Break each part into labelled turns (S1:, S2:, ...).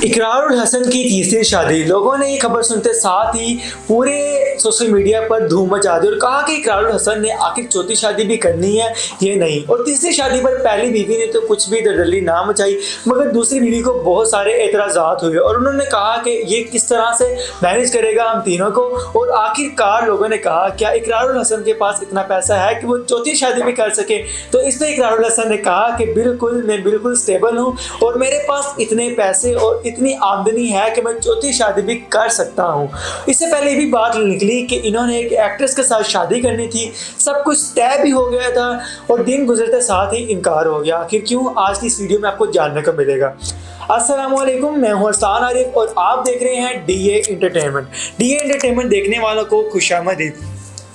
S1: इकरारुल हसन की तीसरी शादी। लोगों ने ये खबर सुनते साथ ही पूरे सोशल मीडिया पर धूम मचा दी और कहा कि इकरारुल हसन ने आखिर चौथी शादी भी करनी है ये नहीं। और तीसरी शादी पर पहली बीवी ने तो कुछ भी दरदली ना मचाई, मगर दूसरी बीवी को बहुत सारे एतराज़ात हुए और उन्होंने कहा कि ये किस तरह से मैनेज करेगा हम तीनों को। और आखिरकार लोगों ने कहा क्या इकरारुल हसन के पास इतना पैसा है कि वो चौथी शादी भी कर सके। तो इस पर इकरारुल हसन ने कहा कि बिल्कुल, मैं बिल्कुल स्टेबल हूँ और मेरे पास इतने पैसे और इतनी आमदनी है कि मैं चौथी शादी भी कर सकता हूँ। इससे पहले ये भी बात निकली कि इन्होंने एक एक्ट्रेस के साथ शादी करनी थी, सब कुछ तय भी हो गया था और दिन गुजरते साथ ही इनकार हो गया। आखिर क्यों, आज की इस वीडियो में आपको जानने को मिलेगा। अस्सलामुअलैकुम, मैं हूं अरसान आरिफ और आप देख रहे हैं डीए एंटरटेनमेंट। डीए एंटरटेनमेंट देखने वालों को खुशामदीद।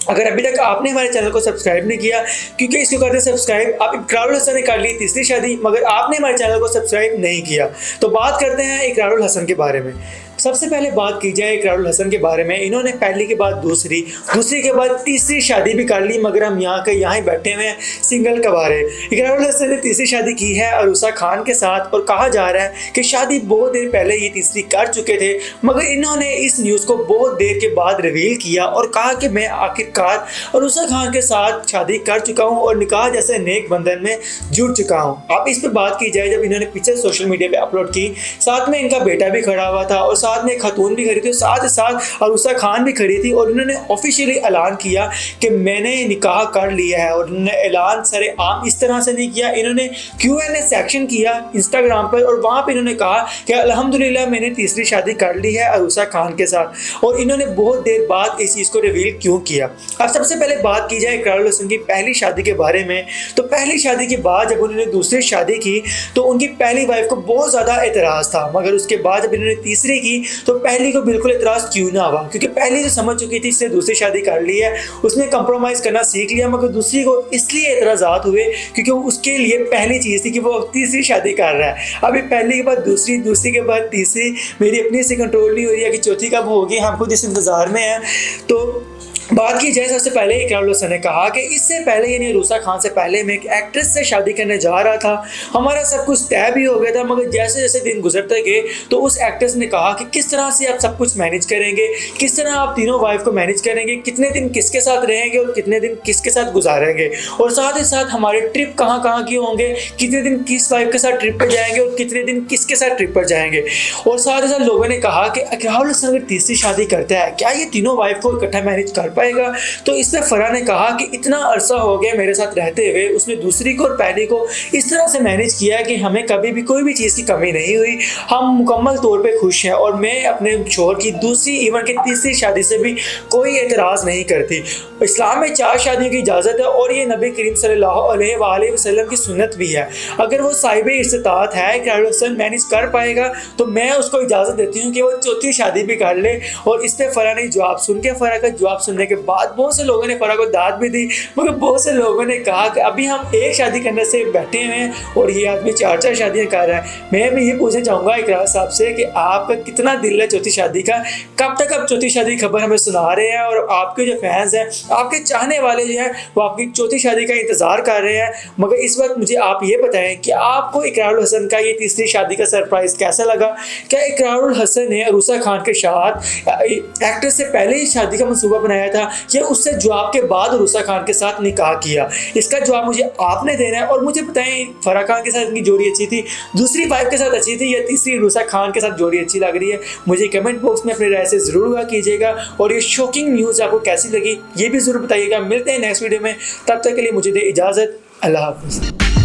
S1: अगर अभी तक आपने हमारे चैनल को सब्सक्राइब नहीं किया, क्योंकि इसको करते सब्सक्राइब, आप इकरारुल हसन ने कर ली तीसरी शादी मगर आपने हमारे चैनल को सब्सक्राइब नहीं किया। तो बात करते हैं इकरारुल हसन के बारे में। सबसे पहले बात की जाए इकरारुल हसन के बारे में। इन्होंने पहली के बाद दूसरी, दूसरी के बाद तीसरी शादी भी कर ली, मगर हम यहाँ के यहाँ बैठे हुए हैं सिंगल कबारे। इकरारुल हसन ने तीसरी शादी की है अरूसा खान के साथ और कहा जा रहा है कि शादी बहुत देर पहले ये तीसरी कर चुके थे, मगर इन्होंने इस न्यूज़ को बहुत देर के बाद रिवील किया और कहा कि मैं आखिरकार अरूसा खान के साथ शादी कर चुका हूँ और निकाह जैसे नेक बंधन में जुड़ चुका हूँ। अब इस पर बात की जाए, जब इन्होंने पिक्चर सोशल मीडिया पे अपलोड की, साथ में इनका बेटा भी खड़ा हुआ था और साथ में खतून भी खड़ी थी, साथ ही साथ अरूसा खान भी खड़ी थी और उन्होंने ऑफिशियली ऐलान किया कि मैंने निकाह कर लिया है। और उन्होंने ऐलान सरे आम इस तरह से नहीं किया, इन्होंने Q&A सेक्शन किया इंस्टाग्राम पर और वहाँ पे इन्होंने कहा कि अल्हम्दुलिल्लाह मैंने तीसरी शादी कर ली है अरूसा खान के साथ। और इन्होंने बहुत देर बाद इस चीज़ को रिवील क्यों किया। अब सबसे पहले बात की जाए इकरारुल हसन की पहली शादी के बारे में, तो पहली शादी के बाद जब उन्होंने दूसरी शादी की तो उनकी पहली वाइफ को बहुत ज़्यादा एतराज़ था, मगर उसके बाद जब इन्होंने तीसरी की तो पहली को बिल्कुल एतराज़ क्यों ना हुआ, क्योंकि पहली जो समझ चुकी थी इसने दूसरी शादी कर ली है, उसने कंप्रोमाइज़ करना सीख लिया। मगर दूसरी को इसलिए एतराज़ात हुए क्योंकि उसके लिए पहली चीज़ थी कि वो तीसरी शादी कर रहा है। अभी पहली के बाद दूसरी, दूसरी के बाद तीसरी, मेरी अपनी से कंट्रोल नहीं हो रही है कि चौथी कब होगी, हम खुद इस इंतज़ार में हैं। तो बात की जाए, सबसे पहले इकरारुल हसन ने कहा कि इससे पहले यानी अरूसा खान से पहले मैं एक एक्ट्रेस से शादी करने जा रहा था, हमारा सब कुछ तय भी हो गया था, मगर जैसे जैसे दिन गुजरते गए तो उस एक्ट्रेस ने कहा कि किस तरह से आप सब कुछ मैनेज करेंगे, किस तरह आप तीनों वाइफ को मैनेज करेंगे, कितने दिन किसके साथ रहेंगे और कितने दिन किसके साथ गुजारेंगे, और साथ ही साथ हमारे ट्रिप कहाँ कहाँ की होंगे, कितने दिन किस वाइफ के साथ ट्रिप पर जाएंगे और कितने दिन किसके साथ ट्रिप पर जाएंगे। और साथ ही साथ लोगों ने कहा कि इकरारुल हसन अगर तीसरी शादी करता है क्या ये तीनों वाइफ को इकट्ठा मैनेज कर पाएगा। तो इस पर फराह ने कहा कि इतना अरसा हो गया मेरे साथ रहते हुए, उसने दूसरी को और पहली को इस तरह से मैनेज किया कि हमें कभी भी कोई भी चीज़ की कमी नहीं हुई, हम मुकम्मल तौर पे खुश हैं और मैं अपने शोहर की दूसरी इवन की तीसरी शादी से भी कोई एतराज़ नहीं करती। इस्लाम में 4 शादियों की इजाज़त है और ये नबी करीम सल्लल्लाहु अलैहि वसल्लम की सुन्नत भी है। अगर वो साहिब इस्तिताअत है इकरारुल हसन मैनेज कर पाएगा तो मैं उसको इजाज़त देती हूँ कि वो चौथी शादी भी कर ले। और इस पर फराह ने जवाब सुन के, फराह का जवाब सुनने के बाद बहुत से लोगों ने फराह को दाद भी दी, मगर बहुत से लोगों ने कहा कि अभी हम एक शादी करने से बैठे हुए हैं और ये आदमी 4 शादियाँ कर रहा है। मैं भी ये पूछना चाहूँगा इकरार साहब से कि आपका कितना दिल है चौथी शादी का, कब तक आप चौथी शादी की खबर हमें सुना रहे हैं और आपके जो फैंस हैं, आपके चाहने वाले जो हैं वो आपकी चौथी शादी का इंतज़ार कर रहे हैं। मगर इस वक्त मुझे आप ये बताएं कि आपको इकरारुल हसन का ये तीसरी शादी का सरप्राइज़ कैसा लगा। क्या इकरारुल हसन ने अरूसा खान के साथ एक्ट्रेस से पहले ही शादी का मंसूबा बनाया था या उससे जवाब के बाद अरूसा खान के साथ निकाह किया? इसका जवाब मुझे आपने देना है। और मुझे बताएं फराह खान के साथ इनकी जोड़ी अच्छी थी, दूसरी वाइफ के साथ अच्छी थी या तीसरी अरूसा खान के साथ जोड़ी अच्छी लग रही है? मुझे कमेंट बॉक्स में अपनी राय से ज़रूर कीजिएगा और ये शॉकिंग न्यूज़ आपको कैसी लगी ये भी ज़रूर बताइएगा। मिलते हैं नेक्स्ट वीडियो में, तब तक के लिए मुझे दे इजाज़त। अल्लाह हाफ़िज़।